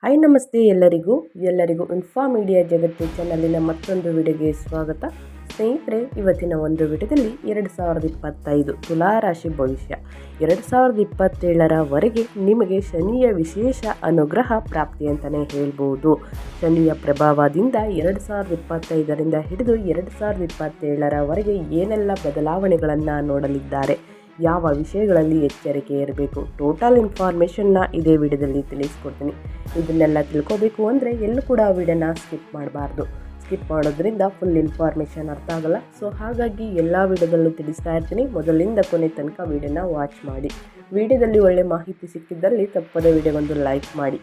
Hi ನಮಸ್ತೆ ಎಲ್ಲರಿಗೂ info media ಜಗತ್ತು ಚಾನಲಿನ ಮತ್ತೊಂದು ವಿಡಿಯೋಗೆ ಸ್ವಾಗತ. ಸ್ನೇಹಿತರೆ, ಇವತ್ತಿನ ಒಂದು ವಿಡಿಯೋದಲ್ಲಿ 2025 ತುಲಾ ರಾಶಿ ಭವಿಷ್ಯ 2027ರವರೆಗೆ ನಿಮಗೆ ಶನಿಯ ವಿಶೇಷ ಅನುಗ್ರಹ ಪ್ರಾಪ್ತಿ ಅಂತಲೇ ಹೇಳ್ಬೋದು. ಶನಿಯ ಪ್ರಭಾವದಿಂದ 2025ರಿಂದ ಹಿಡಿದು 2027ರವರೆಗೆ ಏನೆಲ್ಲ ಬದಲಾವಣೆಗಳನ್ನು ನೋಡಲಿದ್ದಾರೆ, ಯಾವ ವಿಷಯಗಳಲ್ಲಿ ಎಚ್ಚರಿಕೆ ಇರಬೇಕು, ಟೋಟಲ್ ಇನ್ಫಾರ್ಮೇಷನ್ನ ಇದೇ ವಿಡಿಯೋದಲ್ಲಿ ತಿಳಿಸ್ಕೊಡ್ತೀನಿ. ಇದನ್ನೆಲ್ಲ ತಿಳ್ಕೋಬೇಕು ಅಂದರೆ ಎಲ್ಲೂ ಕೂಡ ವಿಡಿಯೋನ ಸ್ಕಿಪ್ ಮಾಡಬಾರ್ದು. ಸ್ಕಿಪ್ ಮಾಡೋದ್ರಿಂದ ಫುಲ್ ಇನ್ಫಾರ್ಮೇಷನ್ ಅರ್ಥ ಆಗಲ್ಲ. ಸೊ ಹಾಗಾಗಿ ಎಲ್ಲ ವಿಡಿಯೋದಲ್ಲೂ ತಿಳಿಸ್ತಾ ಇರ್ತೀನಿ. ಮೊದಲಿಂದ ಕೊನೆ ತನಕ ವಿಡಿಯೋನ ವಾಚ್ ಮಾಡಿ. ವಿಡಿಯೋದಲ್ಲಿ ಒಳ್ಳೆ ಮಾಹಿತಿ ಸಿಕ್ಕಿದ್ದಲ್ಲಿ ತಪ್ಪದೇ ವಿಡಿಯೋಗೊಂದು ಲೈಕ್ ಮಾಡಿ.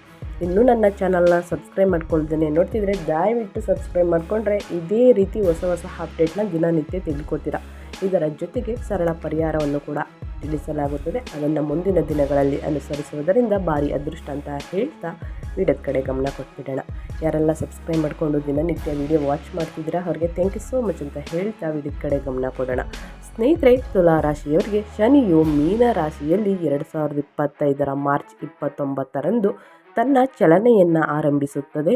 ಇನ್ನೂ ನನ್ನ ಚಾನಲ್ನ ಸಬ್ಸ್ಕ್ರೈಬ್ ಮಾಡ್ಕೊಳ್ದೇನೆ ನೋಡ್ತಿದ್ರೆ ದಯವಿಟ್ಟು ಸಬ್ಸ್ಕ್ರೈಬ್ ಮಾಡಿಕೊಂಡ್ರೆ ಇದೇ ರೀತಿ ಹೊಸ ಅಪ್ಡೇಟ್ನ ದಿನನಿತ್ಯ ತಿಳ್ಕೊತೀರಾ. ಇದರ ಜೊತೆಗೆ ಸರಳ ಪರಿಹಾರವನ್ನು ಕೂಡ ತಿಳಿಸಲಾಗುತ್ತದೆ. ಅದನ್ನು ಮುಂದಿನ ದಿನಗಳಲ್ಲಿ ಅನುಸರಿಸುವುದರಿಂದ ಭಾರಿ ಅದೃಷ್ಟ ಅಂತ ಹೇಳ್ತಾ ವಿಡಿಯೋದ ಕಡೆ ಗಮನ ಕೊಟ್ಬಿಡೋಣ. ಯಾರೆಲ್ಲ ಸಬ್ಸ್ಕ್ರೈಬ್ ಮಾಡಿಕೊಂಡು ದಿನನಿತ್ಯ ವಿಡಿಯೋ ವಾಚ್ ಮಾಡ್ತಿದ್ದೀರಾ ಅವ್ರಿಗೆ ಥ್ಯಾಂಕ್ ಯು ಸೋ ಮಚ್ ಅಂತ ಹೇಳ್ತಾ ವಿಡಿಯೋದ ಕಡೆ ಗಮನ ಕೊಡೋಣ. ಸ್ನೇಹಿತರೆ, ತುಲಾ ರಾಶಿಯವರಿಗೆ ಶನಿಯು ಮೀನ ರಾಶಿಯಲ್ಲಿ 2025 ಮಾರ್ಚ್ 29ರಂದು ತನ್ನ ಚಲನೆಯನ್ನು ಆರಂಭಿಸುತ್ತದೆ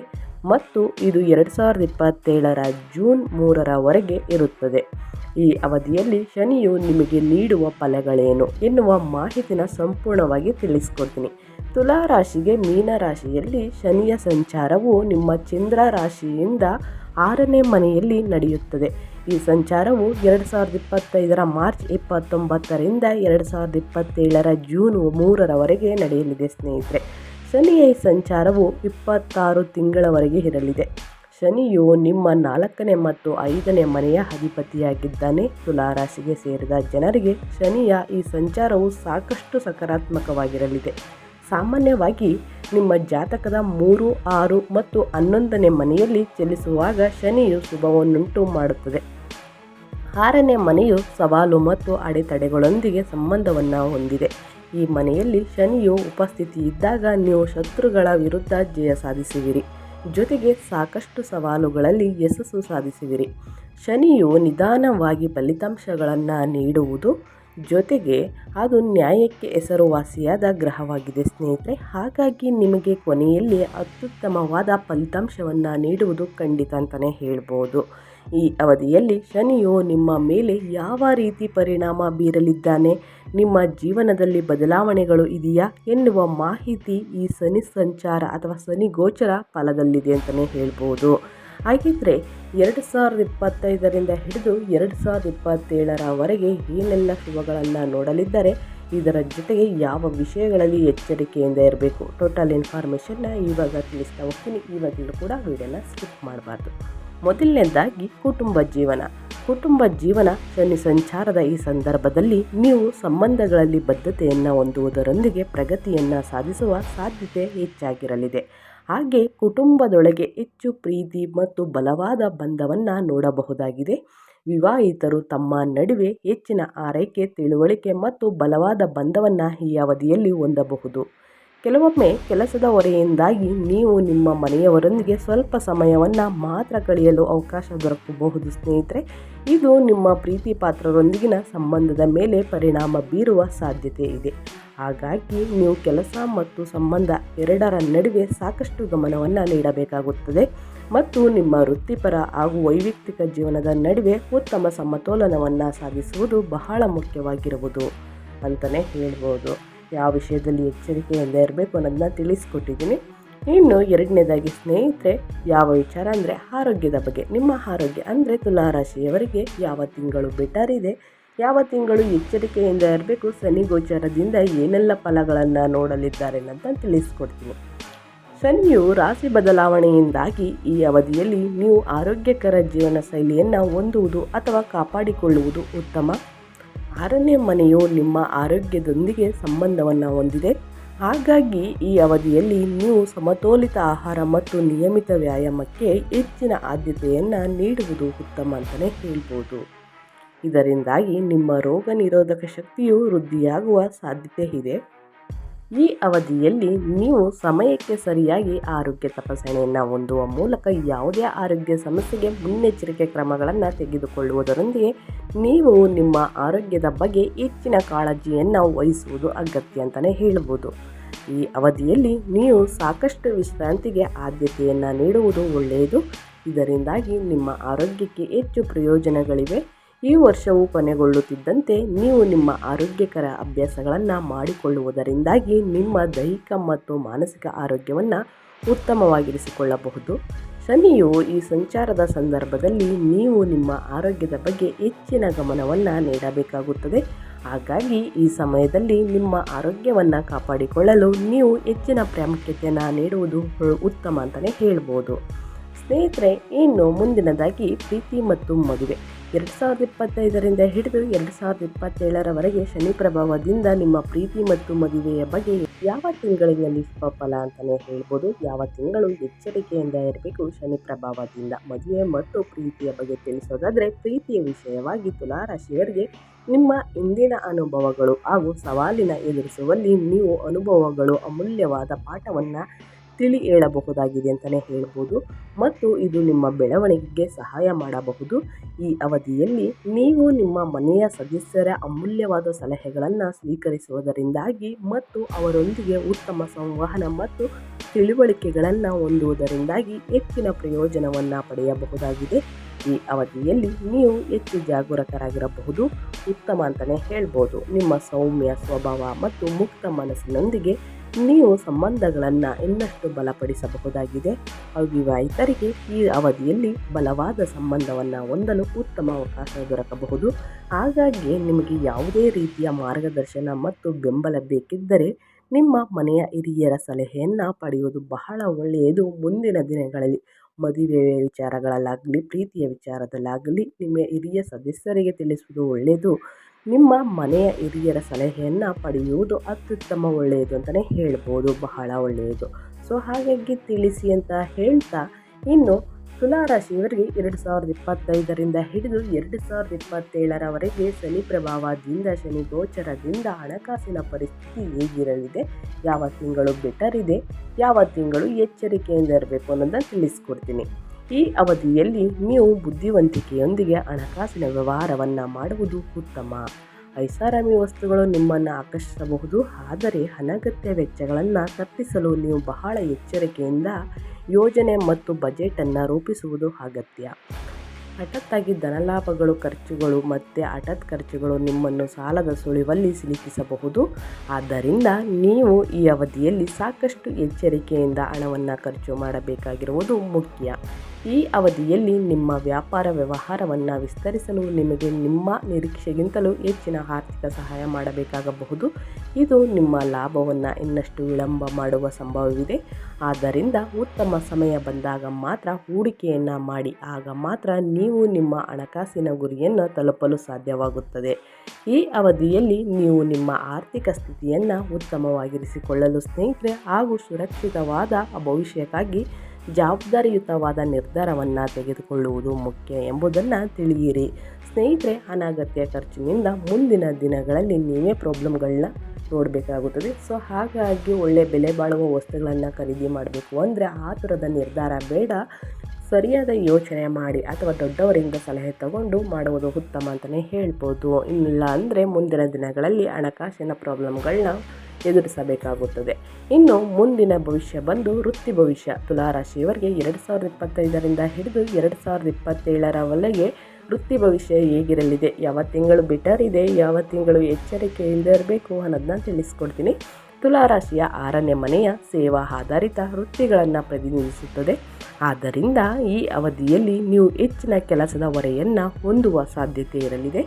ಮತ್ತು ಇದು 2027 ಜೂನ್ 3ರವರೆಗೆ ಇರುತ್ತದೆ. ಈ ಅವಧಿಯಲ್ಲಿ ಶನಿಯು ನಿಮಗೆ ನೀಡುವ ಫಲಗಳೇನು ಎನ್ನುವ ಮಾಹಿತಿನ ಸಂಪೂರ್ಣವಾಗಿ ತಿಳಿಸ್ಕೊಡ್ತೀನಿ. ತುಲಾ ರಾಶಿಗೆ ಮೀನ ರಾಶಿಯಲ್ಲಿ ಶನಿಯ ಸಂಚಾರವು ನಿಮ್ಮ ಚಂದ್ರ ರಾಶಿಯಿಂದ 6ನೇ ಮನೆಯಲ್ಲಿ ನಡೆಯುತ್ತದೆ. ಈ ಸಂಚಾರವು 2025 ಮಾರ್ಚ್ 29ರಿಂದ 2027 ಜೂನ್ 3ರವರೆಗೆ ನಡೆಯಲಿದೆ. ಸ್ನೇಹಿತರೆ, ಶನಿಯ ಈ ಸಂಚಾರವು 26 ತಿಂಗಳವರೆಗೆ ಇರಲಿದೆ. ಶನಿಯು ನಿಮ್ಮ 4ನೇ ಮತ್ತು 5ನೇ ಮನೆಯ ಅಧಿಪತಿಯಾಗಿದ್ದಾನೆ. ತುಲಾ ರಾಶಿಗೆ ಸೇರಿದ ಜನರಿಗೆ ಶನಿಯ ಈ ಸಂಚಾರವು ಸಾಕಷ್ಟು ಸಕಾರಾತ್ಮಕವಾಗಿರಲಿದೆ. ಸಾಮಾನ್ಯವಾಗಿ ನಿಮ್ಮ ಜಾತಕದ 3, 6 ಮತ್ತು 11ನೇ ಮನೆಯಲ್ಲಿ ಚಲಿಸುವಾಗ ಶನಿಯು ಶುಭವನ್ನುಂಟು ಮಾಡುತ್ತದೆ. 6ನೇ ಮನೆಯು ಸವಾಲು ಮತ್ತು ಅಡೆತಡೆಗಳೊಂದಿಗೆ ಸಂಬಂಧವನ್ನು ಹೊಂದಿದೆ. ಈ ಮನೆಯಲ್ಲಿ ಶನಿಯು ಉಪಸ್ಥಿತಿ ಇದ್ದಾಗ ನೀವು ಶತ್ರುಗಳ ವಿರುದ್ಧ ಜಯ ಸಾಧಿಸುವಿರಿ, ಜೊತೆಗೆ ಸಾಕಷ್ಟು ಸವಾಲುಗಳಲ್ಲಿ ಯಶಸ್ಸು ಸಾಧಿಸುವಿರಿ. ಶನಿಯು ನಿಧಾನವಾಗಿ ಫಲಿತಾಂಶಗಳನ್ನು ನೀಡುವುದು, ಜೊತೆಗೆ ಅದು ನ್ಯಾಯಕ್ಕೆ ಹೆಸರುವಾಸಿಯಾದ ಗ್ರಹವಾಗಿದೆ. ಸ್ನೇಹಿತರೆ, ಹಾಗಾಗಿ ನಿಮಗೆ ಕೊನೆಯಲ್ಲಿ ಅತ್ಯುತ್ತಮವಾದ ಫಲಿತಾಂಶವನ್ನು ನೀಡುವುದು ಖಂಡಿತ ಅಂತಲೇ ಹೇಳ್ಬೋದು. ಈ ಅವಧಿಯಲ್ಲಿ ಶನಿಯು ನಿಮ್ಮ ಮೇಲೆ ಯಾವ ರೀತಿ ಪರಿಣಾಮ ಬೀರಲಿದ್ದಾನೆ, ನಿಮ್ಮ ಜೀವನದಲ್ಲಿ ಬದಲಾವಣೆಗಳು ಇದೆಯಾ ಎನ್ನುವ ಮಾಹಿತಿ ಈ ಶನಿ ಸಂಚಾರ ಅಥವಾ ಶನಿ ಗೋಚರ ಫಲದಲ್ಲಿದೆ ಅಂತಲೇ ಹೇಳ್ಬೋದು. ಹಾಗಿದ್ರೆ 2025ರಿಂದ ಹಿಡಿದು 2027ರವರೆಗೆ ಏನೆಲ್ಲ ಶುಭಗಳನ್ನು ನೋಡಲಿದ್ದಾರೆ, ಇದರ ಜೊತೆಗೆ ಯಾವ ವಿಷಯಗಳಲ್ಲಿ ಎಚ್ಚರಿಕೆಯಿಂದ ಇರಬೇಕು, ಟೋಟಲ್ ಇನ್ಫಾರ್ಮೇಷನ್ನ ಇವಾಗ ತಿಳಿಸ್ತಾ ಹೋಗ್ತೀನಿ. ಇವಾಗಲೂ ಕೂಡ ವಿಡಿಯೋನ ಸ್ಕಿಪ್ ಮಾಡಬಾರ್ದು. ಮೊದಲನೇದಾಗಿ ಕುಟುಂಬ ಜೀವನ ಶನಿ ಸಂಚಾರದ ಈ ಸಂದರ್ಭದಲ್ಲಿ ನೀವು ಸಂಬಂಧಗಳಲ್ಲಿ ಬದ್ಧತೆಯನ್ನು ಹೊಂದುವುದರೊಂದಿಗೆ ಪ್ರಗತಿಯನ್ನು ಸಾಧಿಸುವ ಸಾಧ್ಯತೆ ಹೆಚ್ಚಾಗಿರಲಿದೆ. ಹಾಗೆ ಕುಟುಂಬದೊಳಗೆ ಹೆಚ್ಚು ಪ್ರೀತಿ ಮತ್ತು ಬಲವಾದ ಬಂಧವನ್ನು ನೋಡಬಹುದಾಗಿದೆ. ವಿವಾಹಿತರು ತಮ್ಮ ನಡುವೆ ಹೆಚ್ಚಿನ ಆರೈಕೆ, ತಿಳುವಳಿಕೆ ಮತ್ತು ಬಲವಾದ ಬಂಧವನ್ನು ಈ ಅವಧಿಯಲ್ಲಿ ಹೊಂದಬಹುದು. ಕೆಲವೊಮ್ಮೆ ಕೆಲಸದ ಹೊರೆಯಿಂದಾಗಿ ನೀವು ನಿಮ್ಮ ಮನೆಯವರೊಂದಿಗೆ ಸ್ವಲ್ಪ ಸಮಯವನ್ನು ಮಾತ್ರ ಕಳೆಯಲು ಅವಕಾಶ ದೊರಕಬಹುದು. ಸ್ನೇಹಿತರೆ, ಇದು ನಿಮ್ಮ ಪ್ರೀತಿ ಪಾತ್ರರೊಂದಿಗಿನ ಸಂಬಂಧದ ಮೇಲೆ ಪರಿಣಾಮ ಬೀರುವ ಸಾಧ್ಯತೆ ಇದೆ. ಹಾಗಾಗಿ ನೀವು ಕೆಲಸ ಮತ್ತು ಸಂಬಂಧ ಎರಡರ ನಡುವೆ ಸಾಕಷ್ಟು ಗಮನವನ್ನು ನೀಡಬೇಕಾಗುತ್ತದೆ ಮತ್ತು ನಿಮ್ಮ ವೃತ್ತಿಪರ ಹಾಗೂ ವೈಯಕ್ತಿಕ ಜೀವನದ ನಡುವೆ ಉತ್ತಮ ಸಮತೋಲನವನ್ನು ಸಾಧಿಸುವುದು ಬಹಳ ಮುಖ್ಯವಾಗಿರುವುದು ಅಂತಲೇ ಹೇಳ್ಬೋದು. ಯಾವ ವಿಷಯದಲ್ಲಿ ಎಚ್ಚರಿಕೆಯಿಂದ ಇರಬೇಕು ಅನ್ನೋದನ್ನ ತಿಳಿಸ್ಕೊಟ್ಟಿದ್ದೀನಿ. ಇನ್ನು ಎರಡನೇದಾಗಿ ಸ್ನೇಹಿತರೆ, ಯಾವ ವಿಚಾರ ಅಂದರೆ ಆರೋಗ್ಯದ ಬಗ್ಗೆ. ನಿಮ್ಮ ಆರೋಗ್ಯ ಅಂದರೆ ತುಲಾ ರಾಶಿಯವರಿಗೆ ಯಾವ ತಿಂಗಳು ಬೆಟರ್ ಇದೆ, ಯಾವ ತಿಂಗಳು ಎಚ್ಚರಿಕೆಯಿಂದ ಇರಬೇಕು, ಶನಿ ಗೋಚಾರದಿಂದ ಏನೆಲ್ಲ ಫಲಗಳನ್ನು ನೋಡಲಿದ್ದಾರೆ ಅಂತ ತಿಳಿಸ್ಕೊಡ್ತೀನಿ. ಶನಿಯು ರಾಶಿ ಬದಲಾವಣೆಯಿಂದಾಗಿ ಈ ಅವಧಿಯಲ್ಲಿ ನೀವು ಆರೋಗ್ಯಕರ ಜೀವನ ಶೈಲಿಯನ್ನು ಹೊಂದುವುದು ಅಥವಾ ಕಾಪಾಡಿಕೊಳ್ಳುವುದು ಉತ್ತಮ. 6ನೇ ಮನೆಯು ನಿಮ್ಮ ಆರೋಗ್ಯದೊಂದಿಗೆ ಸಂಬಂಧವನ್ನು ಹೊಂದಿದೆ. ಹಾಗಾಗಿ ಈ ಅವಧಿಯಲ್ಲಿ ನೀವು ಸಮತೋಲಿತ ಆಹಾರ ಮತ್ತು ನಿಯಮಿತ ವ್ಯಾಯಾಮಕ್ಕೆ ಹೆಚ್ಚಿನ ಆದ್ಯತೆಯನ್ನು ನೀಡುವುದು ಉತ್ತಮ ಅಂತಲೇ ಹೇಳ್ಬೋದು. ಇದರಿಂದಾಗಿ ನಿಮ್ಮ ರೋಗ ನಿರೋಧಕ ಶಕ್ತಿಯು ವೃದ್ಧಿಯಾಗುವ ಸಾಧ್ಯತೆ ಇದೆ. ಈ ಅವಧಿಯಲ್ಲಿ ನೀವು ಸಮಯಕ್ಕೆ ಸರಿಯಾಗಿ ಆರೋಗ್ಯ ತಪಾಸಣೆಯನ್ನು ಹೊಂದುವ ಮೂಲಕ ಯಾವುದೇ ಆರೋಗ್ಯ ಸಮಸ್ಯೆಗೆ ಮುನ್ನೆಚ್ಚರಿಕೆ ಕ್ರಮಗಳನ್ನು ತೆಗೆದುಕೊಳ್ಳುವುದರೊಂದಿಗೆ ನೀವು ನಿಮ್ಮ ಆರೋಗ್ಯದ ಬಗ್ಗೆ ಹೆಚ್ಚಿನ ಕಾಳಜಿಯನ್ನು ವಹಿಸುವುದು ಅಗತ್ಯ ಅಂತಲೇ ಹೇಳ್ಬೋದು. ಈ ಅವಧಿಯಲ್ಲಿ ನೀವು ಸಾಕಷ್ಟು ವಿಶ್ರಾಂತಿಗೆ ಆದ್ಯತೆಯನ್ನು ನೀಡುವುದು ಒಳ್ಳೆಯದು. ಇದರಿಂದಾಗಿ ನಿಮ್ಮ ಆರೋಗ್ಯಕ್ಕೆ ಹೆಚ್ಚು ಪ್ರಯೋಜನಗಳಿವೆ. ಈ ವರ್ಷವು ಕೊನೆಗೊಳ್ಳುತ್ತಿದ್ದಂತೆ ನೀವು ನಿಮ್ಮ ಆರೋಗ್ಯಕರ ಅಭ್ಯಾಸಗಳನ್ನು ಮಾಡಿಕೊಳ್ಳುವುದರಿಂದಾಗಿ ನಿಮ್ಮ ದೈಹಿಕ ಮತ್ತು ಮಾನಸಿಕ ಆರೋಗ್ಯವನ್ನು ಉತ್ತಮವಾಗಿರಿಸಿಕೊಳ್ಳಬಹುದು. ಶನಿಯು ಈ ಸಂಚಾರದ ಸಂದರ್ಭದಲ್ಲಿ ನೀವು ನಿಮ್ಮ ಆರೋಗ್ಯದ ಬಗ್ಗೆ ಹೆಚ್ಚಿನ ಗಮನವನ್ನು ನೀಡಬೇಕಾಗುತ್ತದೆ. ಹಾಗಾಗಿ ಈ ಸಮಯದಲ್ಲಿ ನಿಮ್ಮ ಆರೋಗ್ಯವನ್ನು ಕಾಪಾಡಿಕೊಳ್ಳಲು ನೀವು ಹೆಚ್ಚಿನ ಪ್ರಾಮುಖ್ಯತೆಯನ್ನು ನೀಡುವುದು ಉತ್ತಮ ಅಂತಲೇ ಹೇಳ್ಬೋದು. ಸ್ನೇಹಿತರೆ, ಇನ್ನು ಮುಂದಿನದಾಗಿ ಪ್ರೀತಿ ಮತ್ತು ಮದುವೆ. 2025ರಿಂದ ಹಿಡಿದು 2027ರವರೆಗೆ ಶನಿ ಪ್ರಭಾವದಿಂದ ನಿಮ್ಮ ಪ್ರೀತಿ ಮತ್ತು ಮದುವೆಯ ಬಗ್ಗೆ ಯಾವ ತಿಂಗಳಿನಲ್ಲಿ ಫಲ ಅಂತಲೇ ಹೇಳ್ಬೋದು. ಯಾವ ತಿಂಗಳು ಎಚ್ಚರಿಕೆಯಿಂದ ಇರಬೇಕು ಶನಿ ಪ್ರಭಾವದಿಂದ. ಮದುವೆ ಮತ್ತು ಪ್ರೀತಿಯ ಬಗ್ಗೆ ತಿಳಿಸೋದಾದರೆ, ಪ್ರೀತಿಯ ವಿಷಯವಾಗಿ ತುಲಾ ರಾಶಿಯವರಿಗೆ ನಿಮ್ಮ ಹಿಂದಿನ ಅನುಭವಗಳು ಹಾಗೂ ಸವಾಲಿನ ಎದುರಿಸುವಲ್ಲಿ ನೀವು ಅನುಭವಗಳು ಅಮೂಲ್ಯವಾದ ಪಾಠವನ್ನು ತಿಳಿ ಹೇಳಬಹುದಾಗಿದೆ ಅಂತಲೇ ಹೇಳ್ಬೋದು ಮತ್ತು ಇದು ನಿಮ್ಮ ಬೆಳವಣಿಗೆಗೆ ಸಹಾಯ ಮಾಡಬಹುದು. ಈ ಅವಧಿಯಲ್ಲಿ ನೀವು ನಿಮ್ಮ ಮನೆಯ ಸದಸ್ಯರ ಅಮೂಲ್ಯವಾದ ಸಲಹೆಗಳನ್ನು ಸ್ವೀಕರಿಸುವುದರಿಂದಾಗಿ ಮತ್ತು ಅವರೊಂದಿಗೆ ಉತ್ತಮ ಸಂವಹನ ಮತ್ತು ತಿಳುವಳಿಕೆಗಳನ್ನು ಹೊಂದುವುದರಿಂದಾಗಿ ಹೆಚ್ಚಿನ ಪ್ರಯೋಜನವನ್ನು ಪಡೆಯಬಹುದಾಗಿದೆ. ಈ ಅವಧಿಯಲ್ಲಿ ನೀವು ಹೆಚ್ಚು ಜಾಗರೂಕರಾಗಿರಬಹುದು, ಉತ್ತಮ ಅಂತಲೇ ಹೇಳ್ಬೋದು. ನಿಮ್ಮ ಸೌಮ್ಯ ಸ್ವಭಾವ ಮತ್ತು ಮುಕ್ತ ಮನಸ್ಸಿನೊಂದಿಗೆ ನೀವು ಸಂಬಂಧಗಳನ್ನು ಇನ್ನಷ್ಟು ಬಲಪಡಿಸಬಹುದಾಗಿದೆ. ಅವಿವಾಹಿತರಿಗೆ ಈ ಅವಧಿಯಲ್ಲಿ ಬಲವಾದ ಸಂಬಂಧವನ್ನು ಹೊಂದಲು ಉತ್ತಮ ಅವಕಾಶ ದೊರಕಬಹುದು. ಹಾಗಾಗಿ ನಿಮಗೆ ಯಾವುದೇ ರೀತಿಯ ಮಾರ್ಗದರ್ಶನ ಮತ್ತು ಬೆಂಬಲ ಬೇಕಿದ್ದರೆ ನಿಮ್ಮ ಮನೆಯ ಹಿರಿಯರ ಸಲಹೆಯನ್ನು ಪಡೆಯುವುದು ಬಹಳ ಒಳ್ಳೆಯದು. ಮುಂದಿನ ದಿನಗಳಲ್ಲಿ ಮದುವೆಯ ವಿಚಾರಗಳಲ್ಲಾಗಲಿ ಪ್ರೀತಿಯ ವಿಚಾರದಲ್ಲಾಗಲಿ ನಿಮ್ಮ ಹಿರಿಯ ಸದಸ್ಯರಿಗೆ ತಿಳಿಸುವುದು ಒಳ್ಳೆಯದು. ನಿಮ್ಮ ಮನೆಯ ಹಿರಿಯರ ಸಲಹೆಯನ್ನು ಪಡೆಯುವುದು ಅತ್ಯುತ್ತಮ ಒಳ್ಳೆಯದು ಅಂತಲೇ ಹೇಳ್ಬೋದು, ಬಹಳ ಒಳ್ಳೆಯದು. ಸೊ ಹಾಗಾಗಿ ತಿಳಿಸಿ ಅಂತ ಹೇಳ್ತಾ, ಇನ್ನು ತುಲಾರಾಶಿಯವರಿಗೆ 2025ರಿಂದ ಹಿಡಿದು 2027ರವರೆಗೆ ಶನಿ ಪ್ರಭಾವದಿಂದ, ಶನಿ ಗೋಚರದಿಂದ ಹಣಕಾಸಿನ ಪರಿಸ್ಥಿತಿ ಹೇಗಿರಲಿದೆ, ಯಾವ ತಿಂಗಳು ಬೆಟರ್ ಇದೆ, ಯಾವ ತಿಂಗಳು ಎಚ್ಚರಿಕೆಯಿಂದ ಇರಬೇಕು ಅನ್ನೋದನ್ನು ತಿಳಿಸ್ಕೊಡ್ತೀನಿ. ಈ ಅವಧಿಯಲ್ಲಿ ನೀವು ಬುದ್ಧಿವಂತಿಕೆಯೊಂದಿಗೆ ಹಣಕಾಸಿನ ವ್ಯವಹಾರವನ್ನು ಮಾಡುವುದು ಉತ್ತಮ. ಐಷಾರಾಮಿ ವಸ್ತುಗಳು ನಿಮ್ಮನ್ನು ಆಕರ್ಷಿಸಬಹುದು, ಆದರೆ ಅನಗತ್ಯ ವೆಚ್ಚಗಳನ್ನು ತಪ್ಪಿಸಲು ನೀವು ಬಹಳ ಎಚ್ಚರಿಕೆಯಿಂದ ಯೋಜನೆ ಮತ್ತು ಬಜೆಟನ್ನು ರೂಪಿಸುವುದು ಅಗತ್ಯ. ಹಠಾತ್ತಾಗಿ ಧನಲಾಭಗಳು, ಖರ್ಚುಗಳು ಮತ್ತು ಹಠಾತ್ ಖರ್ಚುಗಳು ನಿಮ್ಮನ್ನು ಸಾಲದ ಸುಳಿವಲ್ಲಿ ಸಿಲುಕಿಸಬಹುದು. ಆದ್ದರಿಂದ ನೀವು ಈ ಅವಧಿಯಲ್ಲಿ ಸಾಕಷ್ಟು ಎಚ್ಚರಿಕೆಯಿಂದ ಹಣವನ್ನು ಖರ್ಚು ಮಾಡಬೇಕಾಗಿರುವುದು ಮುಖ್ಯ. ಈ ಅವಧಿಯಲ್ಲಿ ನಿಮ್ಮ ವ್ಯಾಪಾರ ವ್ಯವಹಾರವನ್ನು ವಿಸ್ತರಿಸಲು ನಿಮಗೆ ನಿಮ್ಮ ನಿರೀಕ್ಷೆಗಿಂತಲೂ ಹೆಚ್ಚಿನ ಆರ್ಥಿಕ ಸಹಾಯ ಮಾಡಬೇಕಾಗಬಹುದು. ಇದು ನಿಮ್ಮ ಲಾಭವನ್ನು ಇನ್ನಷ್ಟು ವಿಳಂಬ ಮಾಡುವ ಸಂಭವವಿದೆ. ಆದ್ದರಿಂದ ಉತ್ತಮ ಸಮಯ ಬಂದಾಗ ಮಾತ್ರ ಹೂಡಿಕೆಯನ್ನು ಮಾಡಿ, ಆಗ ಮಾತ್ರ ನೀವು ನಿಮ್ಮ ಹಣಕಾಸಿನ ಗುರಿಯನ್ನು ತಲುಪಲು ಸಾಧ್ಯವಾಗುತ್ತದೆ. ಈ ಅವಧಿಯಲ್ಲಿ ನೀವು ನಿಮ್ಮ ಆರ್ಥಿಕ ಸ್ಥಿತಿಯನ್ನು ಉತ್ತಮವಾಗಿರಿಸಿಕೊಳ್ಳಲು ಸ್ನೇಹಿತರೆ ಹಾಗೂ ಸುರಕ್ಷಿತವಾದ ಭವಿಷ್ಯಕ್ಕಾಗಿ ಜವಾಬ್ದಾರಿಯುತವಾದ ನಿರ್ಧಾರವನ್ನು ತೆಗೆದುಕೊಳ್ಳುವುದು ಮುಖ್ಯ ಎಂಬುದನ್ನು ತಿಳಿಯಿರಿ. ಸ್ನೇಹಿತರೆ, ಅನಗತ್ಯ ಖರ್ಚಿನಿಂದ ಮುಂದಿನ ದಿನಗಳಲ್ಲಿ ನೀವೇ ಪ್ರಾಬ್ಲಮ್ಗಳನ್ನ ನೋಡಬೇಕಾಗುತ್ತದೆ. ಸೊ ಹಾಗಾಗಿ ಒಳ್ಳೆ ಬೆಲೆ ಬಾಳುವ ವಸ್ತುಗಳನ್ನು ಖರೀದಿ ಮಾಡಬೇಕು ಅಂದರೆ ಆತುರದ ನಿರ್ಧಾರ ಬೇಡ. ಸರಿಯಾದ ಯೋಚನೆ ಮಾಡಿ ಅಥವಾ ದೊಡ್ಡವರಿಂದ ಸಲಹೆ ತಗೊಂಡು ಮಾಡುವುದು ಉತ್ತಮ ಅಂತಲೇ ಹೇಳ್ಬೋದು. ಇಲ್ಲ ಅಂದರೆ ಮುಂದಿನ ದಿನಗಳಲ್ಲಿ ಹಣಕಾಸಿನ ಪ್ರಾಬ್ಲಮ್ಗಳನ್ನ ಎದುರಿಸಬೇಕಾಗುತ್ತದೆ. ಇನ್ನು ಮುಂದಿನ ಭವಿಷ್ಯ ಬಂದು ವೃತ್ತಿ ಭವಿಷ್ಯ. ತುಲಾರಾಶಿಯವರಿಗೆ 2025ರಿಂದ ಹಿಡಿದು 2027ರವರೆಗೆ ವೃತ್ತಿ ಭವಿಷ್ಯ ಹೇಗಿರಲಿದೆ, ಯಾವ ತಿಂಗಳು ಬೆಟರ್ ಇದೆ, ಯಾವ ತಿಂಗಳು ಎಚ್ಚರಿಕೆಯಿಂದ ಇರಬೇಕು ಅನ್ನೋದನ್ನ ತಿಳಿಸ್ಕೊಡ್ತೀನಿ. ತುಲಾರಾಶಿಯ 6ನೇ ಮನೆಯ ಸೇವಾ ಆಧಾರಿತ ವೃತ್ತಿಗಳನ್ನು ಪ್ರತಿನಿಧಿಸುತ್ತದೆ. ಆದ್ದರಿಂದ ಈ ಅವಧಿಯಲ್ಲಿ ನೀವು ಹೆಚ್ಚಿನ ಕೆಲಸದ ಹೊರೆಯನ್ನು ಹೊಂದುವ ಸಾಧ್ಯತೆ ಇರಲಿದೆ.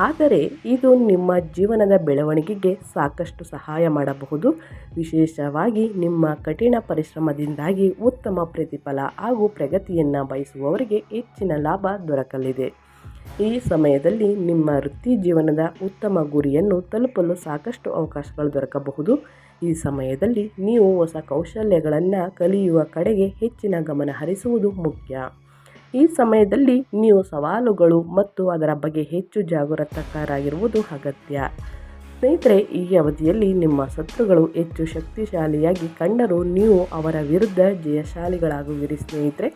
ಆದರೆ ಇದು ನಿಮ್ಮ ಜೀವನದ ಬೆಳವಣಿಗೆಗೆ ಸಾಕಷ್ಟು ಸಹಾಯ ಮಾಡಬಹುದು. ವಿಶೇಷವಾಗಿ ನಿಮ್ಮ ಕಠಿಣ ಪರಿಶ್ರಮದಿಂದಾಗಿ ಉತ್ತಮ ಪ್ರತಿಫಲ ಹಾಗೂ ಪ್ರಗತಿಯನ್ನು ಬಯಸುವವರಿಗೆ ಹೆಚ್ಚಿನ ಲಾಭ ದೊರಕಲಿದೆ. ಈ ಸಮಯದಲ್ಲಿ ನಿಮ್ಮ ವೃತ್ತಿ ಜೀವನದ ಉತ್ತಮ ಗುರಿಯನ್ನು ತಲುಪಲು ಸಾಕಷ್ಟು ಅವಕಾಶಗಳು ದೊರಕಬಹುದು. ಈ ಸಮಯದಲ್ಲಿ ನೀವು ಹೊಸ ಕೌಶಲ್ಯಗಳನ್ನು ಕಲಿಯುವ ಕಡೆಗೆ ಹೆಚ್ಚಿನ ಗಮನ ಹರಿಸುವುದು ಮುಖ್ಯ. ಈ ಸಮಯದಲ್ಲಿ ನೀವು ಸವಾಲುಗಳು ಮತ್ತು ಅದರ ಬಗ್ಗೆ ಹೆಚ್ಚು ಜಾಗರೂಕರಾಗಿರುವುದು ಅಗತ್ಯ. ಸ್ನೇಹಿತರೆ, ಈ ಅವಧಿಯಲ್ಲಿ ನಿಮ್ಮ ಶತ್ರುಗಳು ಹೆಚ್ಚು ಶಕ್ತಿಶಾಲಿಯಾಗಿ ಕಂಡರೂ ನೀವು ಅವರ ವಿರುದ್ಧ ಜಯಶಾಲಿಗಳಾಗುವಿರಿ. ಸ್ನೇಹಿತರೆ,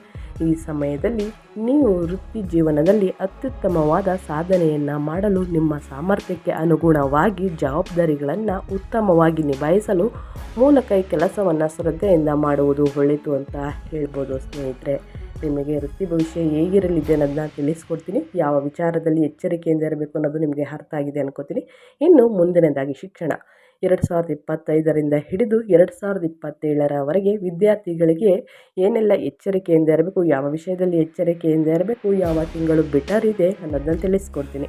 ಈ ಸಮಯದಲ್ಲಿ ನೀವು ವೃತ್ತಿ ಜೀವನದಲ್ಲಿ ಅತ್ಯುತ್ತಮವಾದ ಸಾಧನೆಯನ್ನು ಮಾಡಲು ನಿಮ್ಮ ಸಾಮರ್ಥ್ಯಕ್ಕೆ ಅನುಗುಣವಾಗಿ ಜವಾಬ್ದಾರಿಗಳನ್ನು ಉತ್ತಮವಾಗಿ ನಿಭಾಯಿಸಲು ಮೂಲಕ ಈ ಕೆಲಸವನ್ನು ಶ್ರದ್ಧೆಯಿಂದ ಮಾಡುವುದು ಒಳಿತು ಅಂತ ಹೇಳ್ಬೋದು ಸ್ನೇಹಿತರೆ. ನಿಮಗೆ ವೃತ್ತಿ ಭವಿಷ್ಯ ಹೇಗಿರಲಿದೆ ಅನ್ನೋದನ್ನ ತಿಳಿಸ್ಕೊಡ್ತೀನಿ. ಯಾವ ವಿಚಾರದಲ್ಲಿ ಎಚ್ಚರಿಕೆಯಿಂದ ಇರಬೇಕು ಅನ್ನೋದು ನಿಮಗೆ ಅರ್ಥ ಆಗಿದೆ ಅನ್ಕೋತೀನಿ. ಇನ್ನು ಮುಂದಿನದಾಗಿ ಶಿಕ್ಷಣ 2025ರಿಂದ ಹಿಡಿದು 2027ರವರೆಗೆ ವಿದ್ಯಾರ್ಥಿಗಳಿಗೆ ಏನೆಲ್ಲ ಎಚ್ಚರಿಕೆಯಿಂದ ಇರಬೇಕು, ಯಾವ ವಿಷಯದಲ್ಲಿ ಎಚ್ಚರಿಕೆಯಿಂದ ಇರಬೇಕು, ಯಾವ ತಿಂಗಳು ಬೆಟರ್ ಇದೆ ಅನ್ನೋದನ್ನ ತಿಳಿಸ್ಕೊಡ್ತೀನಿ.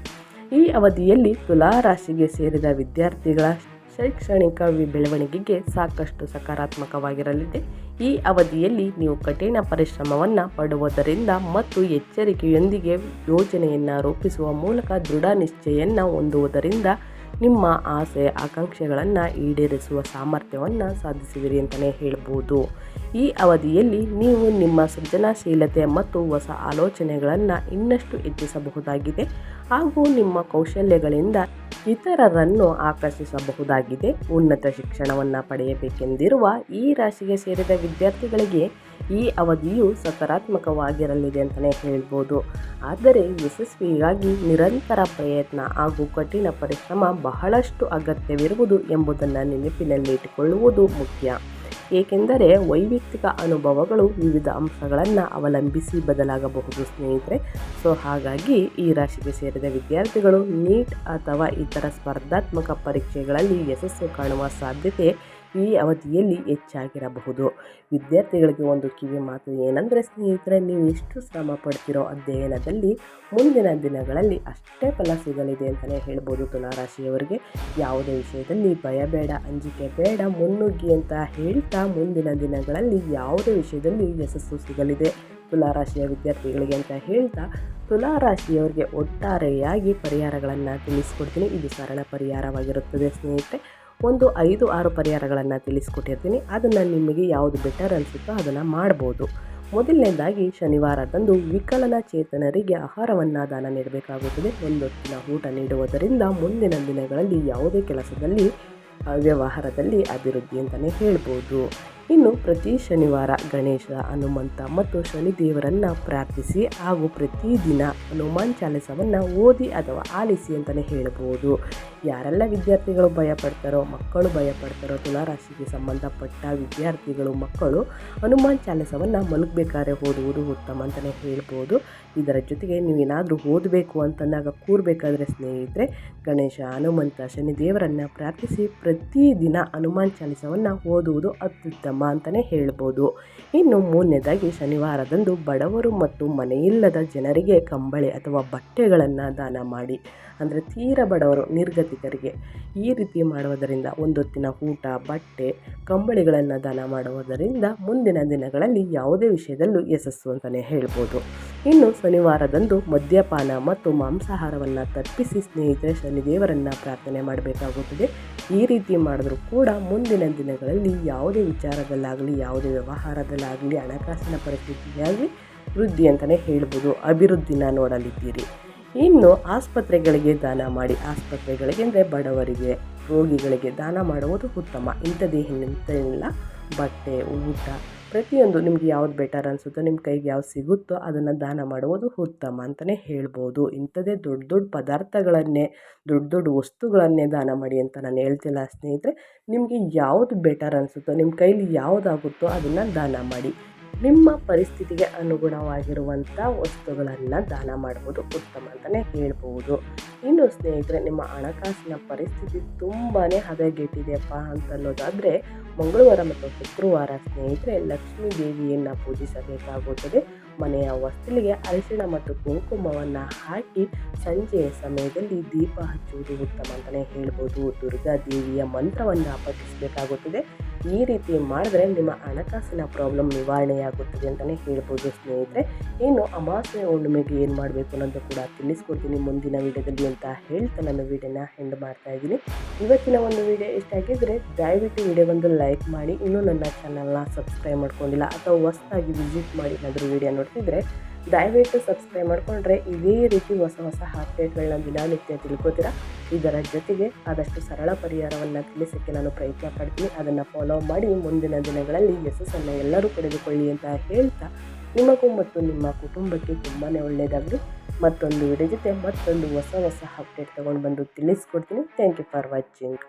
ಈ ಅವಧಿಯಲ್ಲಿ ತುಲಾ ರಾಶಿಗೆ ಸೇರಿದ ವಿದ್ಯಾರ್ಥಿಗಳ ಶೈಕ್ಷಣಿಕ ಬೆಳವಣಿಗೆಗೆ ಸಾಕಷ್ಟು ಸಕಾರಾತ್ಮಕವಾಗಿರಲಿದೆ. ಈ ಅವಧಿಯಲ್ಲಿ ನೀವು ಕಠಿಣ ಪರಿಶ್ರಮವನ್ನು ಪಡುವುದರಿಂದ ಮತ್ತು ಎಚ್ಚರಿಕೆಯೊಂದಿಗೆ ಯೋಜನೆಯನ್ನು ರೂಪಿಸುವ ಮೂಲಕ ದೃಢ ನಿಶ್ಚಯನ್ನು ಹೊಂದುವುದರಿಂದ ನಿಮ್ಮ ಆಸೆ ಆಕಾಂಕ್ಷೆಗಳನ್ನು ಈಡೇರಿಸುವ ಸಾಮರ್ಥ್ಯವನ್ನು ಸಾಧಿಸುವಿರಿ ಅಂತಲೇ ಹೇಳ್ಬೋದು. ಈ ಅವಧಿಯಲ್ಲಿ ನೀವು ನಿಮ್ಮ ಸೃಜನಶೀಲತೆ ಮತ್ತು ಹೊಸ ಆಲೋಚನೆಗಳನ್ನು ಇನ್ನಷ್ಟು ಹೆಚ್ಚಿಸಬಹುದಾಗಿದೆ ಹಾಗೂ ನಿಮ್ಮ ಕೌಶಲ್ಯಗಳಿಂದ ಇತರರನ್ನು ಆಕರ್ಷಿಸಬಹುದಾಗಿದೆ. ಉನ್ನತ ಶಿಕ್ಷಣವನ್ನು ಪಡೆಯಬೇಕೆಂದಿರುವ ಈ ರಾಶಿಗೆ ಸೇರಿದ ವಿದ್ಯಾರ್ಥಿಗಳಿಗೆ ಈ ಅವಧಿಯು ಸಕಾರಾತ್ಮಕವಾಗಿರಲಿದೆ ಅಂತಲೇ ಹೇಳ್ಬೋದು. ಆದರೆ ಯಶಸ್ವಿಗಾಗಿ ನಿರಂತರ ಪ್ರಯತ್ನ ಹಾಗೂ ಕಠಿಣ ಪರಿಶ್ರಮ ಬಹಳಷ್ಟು ಅಗತ್ಯವಿರುವುದು ಎಂಬುದನ್ನು ನೆನಪಿನಲ್ಲಿಟ್ಟುಕೊಳ್ಳುವುದು ಮುಖ್ಯ. ಏಕೆಂದರೆ ವೈಯಕ್ತಿಕ ಅನುಭವಗಳು ವಿವಿಧ ಅಂಶಗಳನ್ನು ಅವಲಂಬಿಸಿ ಬದಲಾಗಬಹುದು ಸ್ನೇಹಿತರೆ. ಹಾಗಾಗಿ ಈ ರಾಶಿಗೆ ಸೇರಿದ ವಿದ್ಯಾರ್ಥಿಗಳು ನೀಟ್ ಅಥವಾ ಇತರ ಸ್ಪರ್ಧಾತ್ಮಕ ಪರೀಕ್ಷೆಗಳಲ್ಲಿ ಯಶಸ್ಸು ಕಾಣುವ ಸಾಧ್ಯತೆ ಈ ಅವಧಿಯಲ್ಲಿ ಹೆಚ್ಚಾಗಿರಬಹುದು. ವಿದ್ಯಾರ್ಥಿಗಳಿಗೆ ಒಂದು ಕಿವಿ ಮಾತು ಏನಂದರೆ ಸ್ನೇಹಿತರೆ, ನೀವು ಎಷ್ಟು ಶ್ರಮ ಪಡ್ತಿರೋ ಅಧ್ಯಯನದಲ್ಲಿ ಮುಂದಿನ ದಿನಗಳಲ್ಲಿ ಅಷ್ಟೇ ಫಲ ಸಿಗಲಿದೆ ಅಂತಲೇ ಹೇಳ್ಬೋದು. ತುಲಾರಾಶಿಯವರಿಗೆ ಯಾವುದೇ ವಿಷಯದಲ್ಲಿ ಭಯ ಬೇಡ, ಅಂಜಿಕೆ ಬೇಡ, ಮುನ್ನುಗ್ಗಿ ಅಂತ ಹೇಳ್ತಾ ಮುಂದಿನ ದಿನಗಳಲ್ಲಿ ಯಾವುದೇ ವಿಷಯದಲ್ಲಿ ಯಶಸ್ಸು ಸಿಗಲಿದೆ ತುಲಾರಾಶಿಯ ವಿದ್ಯಾರ್ಥಿಗಳಿಗೆ ಅಂತ ಹೇಳ್ತಾ ತುಲಾರಾಶಿಯವರಿಗೆ ಒಟ್ಟಾರೆಯಾಗಿ ಪರಿಹಾರಗಳನ್ನು ತಿಳಿಸ್ಕೊಡ್ತೀನಿ. ಇದು ಸರಳ ಪರಿಹಾರವಾಗಿರುತ್ತದೆ ಸ್ನೇಹಿತರೆ. ಒಂದು 5-6 ಪರಿಹಾರಗಳನ್ನು ತಿಳಿಸ್ಕೊಟ್ಟಿರ್ತೀನಿ. ಅದನ್ನು ನಿಮಗೆ ಯಾವುದು ಬೆಟರ್ ಅನಿಸುತ್ತೋ ಅದನ್ನು ಮಾಡ್ಬೋದು. ಮೊದಲನೇದಾಗಿ ಶನಿವಾರದಂದು ವಿಕಲಚೇತನರಿಗೆ ಆಹಾರವನ್ನು ದಾನ ನೀಡಬೇಕಾಗುತ್ತದೆ. ಒಂದೊತ್ತಿನ ಊಟ ನೀಡುವುದರಿಂದ ಮುಂದಿನ ದಿನಗಳಲ್ಲಿ ಯಾವುದೇ ಕೆಲಸದಲ್ಲಿ ವ್ಯವಹಾರದಲ್ಲಿ ಅಭಿವೃದ್ಧಿ ಅಂತಲೇ ಹೇಳ್ಬೋದು. ಇನ್ನು ಪ್ರತಿ ಶನಿವಾರ ಗಣೇಶ, ಹನುಮಂತ ಮತ್ತು ಶನಿದೇವರನ್ನು ಪ್ರಾರ್ಥಿಸಿ ಹಾಗೂ ಪ್ರತಿದಿನ ಹನುಮಾನ್ ಚಾಲಿಸವನ್ನು ಓದಿ ಅಥವಾ ಆಲಿಸಿ ಅಂತಲೇ ಹೇಳ್ಬೋದು. ಯಾರೆಲ್ಲ ವಿದ್ಯಾರ್ಥಿಗಳು ಭಯಪಡ್ತಾರೋ, ಮಕ್ಕಳು ಭಯಪಡ್ತಾರೋ, ತುಲಾರಾಶಿಗೆ ಸಂಬಂಧಪಟ್ಟ ವಿದ್ಯಾರ್ಥಿಗಳು ಮಕ್ಕಳು ಹನುಮಾನ್ ಚಾಲಿಸವನ್ನು ಮಲಗಬೇಕಾದ್ರೆ ಓದುವುದು ಉತ್ತಮ ಅಂತಲೇ ಹೇಳ್ಬೋದು. ಇದರ ಜೊತೆಗೆ ನೀವೇನಾದರೂ ಓದಬೇಕು ಅಂತಂದಾಗ ಕೂರಬೇಕಾದ್ರೆ ಸ್ನೇಹಿತರೆ ಗಣೇಶ, ಹನುಮಂತ, ಶನಿದೇವರನ್ನು ಪ್ರಾರ್ಥಿಸಿ ಪ್ರತಿದಿನ ಹನುಮಾನ್ ಚಾಲಿಸವನ್ನು ಓದುವುದು ಅತ್ಯುತ್ತಮ ಅಂತಲೇ ಹೇಳ್ಬೋದು. ಇನ್ನು ಮೂರನೇದಾಗಿ ಶನಿವಾರದಂದು ಬಡವರು ಮತ್ತು ಮನೆಯಿಲ್ಲದ ಜನರಿಗೆ ಕಂಬಳಿ ಅಥವಾ ಬಟ್ಟೆಗಳನ್ನು ದಾನ ಮಾಡಿ. ಅಂದರೆ ತೀರ ಬಡವರು, ನಿರ್ಗತಿಕರಿಗೆ ಈ ರೀತಿ ಮಾಡುವುದರಿಂದ ಒಂದೊತ್ತಿನ ಊಟ, ಬಟ್ಟೆ, ಕಂಬಳಿಗಳನ್ನು ದಾನ ಮಾಡುವುದರಿಂದ ಮುಂದಿನ ದಿನಗಳಲ್ಲಿ ಯಾವುದೇ ವಿಷಯದಲ್ಲೂ ಯಶಸ್ಸು ಅಂತಲೇ ಹೇಳ್ಬೋದು. ಇನ್ನು ಶನಿವಾರದಂದು ಮದ್ಯಪಾನ ಮತ್ತು ಮಾಂಸಾಹಾರವನ್ನು ತಪ್ಪಿಸಿ ಸ್ನೇಹಿತರೆ ಶನಿದೇವರನ್ನು ಪ್ರಾರ್ಥನೆ ಮಾಡಬೇಕಾಗುತ್ತದೆ. ಈ ರೀತಿ ಮಾಡಿದ್ರೂ ಕೂಡ ಮುಂದಿನ ದಿನಗಳಲ್ಲಿ ಯಾವುದೇ ವಿಚಾರದಲ್ಲಾಗಲಿ, ಯಾವುದೇ ವ್ಯವಹಾರದಲ್ಲಾಗಲಿ, ಹಣಕಾಸಿನ ಪರಿಸ್ಥಿತಿಯಾಗಲಿ ವೃದ್ಧಿ ಅಂತಲೇ ಹೇಳ್ಬೋದು, ಅಭಿವೃದ್ಧಿನ ನೋಡಲಿದ್ದೀರಿ. ಇನ್ನು ಆಸ್ಪತ್ರೆಗಳಿಗೆ ದಾನ ಮಾಡಿ. ಆಸ್ಪತ್ರೆಗಳಿಗೆ ಅಂದರೆ ಬಡವರಿಗೆ, ರೋಗಿಗಳಿಗೆ ದಾನ ಮಾಡುವುದು ಉತ್ತಮ. ಇಂಥದ್ದೇ ಇಲ್ಲ, ಬಟ್ಟೆ, ಊಟ, ಪ್ರತಿಯೊಂದು ನಿಮ್ಗೆ ಯಾವ್ದು ಬೆಟರ್ ಅನಿಸುತ್ತೋ, ನಿಮ್ಮ ಕೈಗೆ ಯಾವ್ದು ಸಿಗುತ್ತೋ ಅದನ್ನು ದಾನ ಮಾಡುವುದು ಉತ್ತಮ ಅಂತಲೇ ಹೇಳ್ಬೋದು. ಇಂಥದ್ದೇ ದೊಡ್ಡ ದೊಡ್ಡ ಪದಾರ್ಥಗಳನ್ನೇ, ದೊಡ್ಡ ದೊಡ್ಡ ವಸ್ತುಗಳನ್ನೇ ದಾನ ಮಾಡಿ ಅಂತ ನಾನು ಹೇಳ್ತಿಲ್ಲ ಸ್ನೇಹಿತರೆ. ನಿಮಗೆ ಯಾವುದು ಬೆಟರ್ ಅನಿಸುತ್ತೋ, ನಿಮ್ಮ ಕೈಲಿ ಯಾವುದಾಗುತ್ತೋ ಅದನ್ನು ದಾನ ಮಾಡಿ. ನಿಮ್ಮ ಪರಿಸ್ಥಿತಿಗೆ ಅನುಗುಣವಾಗಿರುವಂಥ ವಸ್ತುಗಳನ್ನು ದಾನ ಮಾಡುವುದು ಉತ್ತಮ ಅಂತಲೇ ಹೇಳ್ಬೋದು. ಇನ್ನು ಸ್ನೇಹಿತರೆ, ನಿಮ್ಮ ಹಣಕಾಸಿನ ಪರಿಸ್ಥಿತಿ ತುಂಬಾ ಹದಗೆಟ್ಟಿದೆಯಪ್ಪ ಅಂತನ್ನೋದಾದರೆ ಮಂಗಳವಾರ ಮತ್ತು ಶುಕ್ರವಾರ ಸ್ನೇಹಿತರೆ ಲಕ್ಷ್ಮೀ ದೇವಿಯನ್ನು ಪೂಜಿಸಬೇಕಾಗುತ್ತದೆ. ಮನೆಯ ಹೊಸ್ತಿಲಿಗೆ ಅರಿಶಿಣ ಮತ್ತು ಕುಂಕುಮವನ್ನು ಹಾಕಿ ಸಂಜೆಯ ಸಮಯದಲ್ಲಿ ದೀಪ ಹಚ್ಚುವುದು ಉತ್ತಮ ಅಂತಲೇ ಹೇಳ್ಬೋದು. ದುರ್ಗಾ ದೇವಿಯ ಮಂತ್ರವನ್ನು ಪಠಿಸಬೇಕಾಗುತ್ತದೆ. ಈ ರೀತಿ ಮಾಡಿದ್ರೆ ನಿಮ್ಮ ಹಣಕಾಸಿನ ಪ್ರಾಬ್ಲಮ್ ನಿವಾರಣೆಯಾಗುತ್ತದೆ ಅಂತಲೇ ಹೇಳ್ಬೋದು ಸ್ನೇಹಿತರೆ. ಇನ್ನು ಅಮಾವಾಸ್ಯೆ ಹುಣ್ಣಿಮೆಗೆ ಏನು ಮಾಡಬೇಕು ಅನ್ನೋದು ಕೂಡ ತಿಳಿಸ್ಕೊಡ್ತೀನಿ ಮುಂದಿನ ವಿಡಿಯೋದಲ್ಲಿ ಅಂತ ಹೇಳ್ತಾ ನನ್ನ ವಿಡಿಯೋನ ಎಂಡ್ ಮಾಡ್ತಾ ಇದ್ದೀನಿ. ಇವತ್ತಿನ ಒಂದು ವಿಡಿಯೋ ಇಷ್ಟ ಆಗಿದ್ದರೆ ದಯವಿಟ್ಟು ವಿಡಿಯೋಗೊಂದು ಲೈಕ್ ಮಾಡಿ. ಇನ್ನೂ ನನ್ನ ಚಾನಲ್ನ ಸಬ್ಸ್ಕ್ರೈಬ್ ಮಾಡ್ಕೊಂಡಿಲ್ಲ ಅಥವಾ ಹೊಸದಾಗಿ ವಿಸಿಟ್ ಮಾಡಿ ಏನಾದರೂ ವಿಡಿಯೋ ನೋಡ್ತಿದ್ರೆ ದಯವಿಟ್ಟು ಸಬ್ಸ್ಕ್ರೈಬ್ ಮಾಡಿಕೊಂಡ್ರೆ ಇದೇ ರೀತಿ ಹೊಸ ಹೊಸ ಅಪ್ಡೇಟ್ಗಳನ್ನ ದಿನನಿತ್ಯ ತಿಳ್ಕೊತೀರಾ. ಇದರ ಜೊತೆಗೆ ಆದಷ್ಟು ಸರಳ ಪರಿಹಾರವನ್ನು ತಿಳಿಸೋಕ್ಕೆ ನಾನು ಪ್ರಯತ್ನ ಪಡ್ತೀನಿ. ಅದನ್ನು ಫಾಲೋ ಮಾಡಿ ಮುಂದಿನ ದಿನಗಳಲ್ಲಿ ಯಶಸ್ಸನ್ನು ಎಲ್ಲರೂ ಪಡೆದುಕೊಳ್ಳಿ ಅಂತ ಹೇಳ್ತಾ ನಿಮಗೂ ಮತ್ತು ನಿಮ್ಮ ಕುಟುಂಬಕ್ಕೆ ತುಂಬಾ ಒಳ್ಳೆಯದಾಗಲಿ. ಮತ್ತೊಂದು ವಿಡಿಯೋ ಜೊತೆ ಮತ್ತೊಂದು ಹೊಸ ಅಪ್ಡೇಟ್ ತೊಗೊಂಡು ಬಂದು ತಿಳಿಸ್ಕೊಡ್ತೀನಿ. Thank you for watching.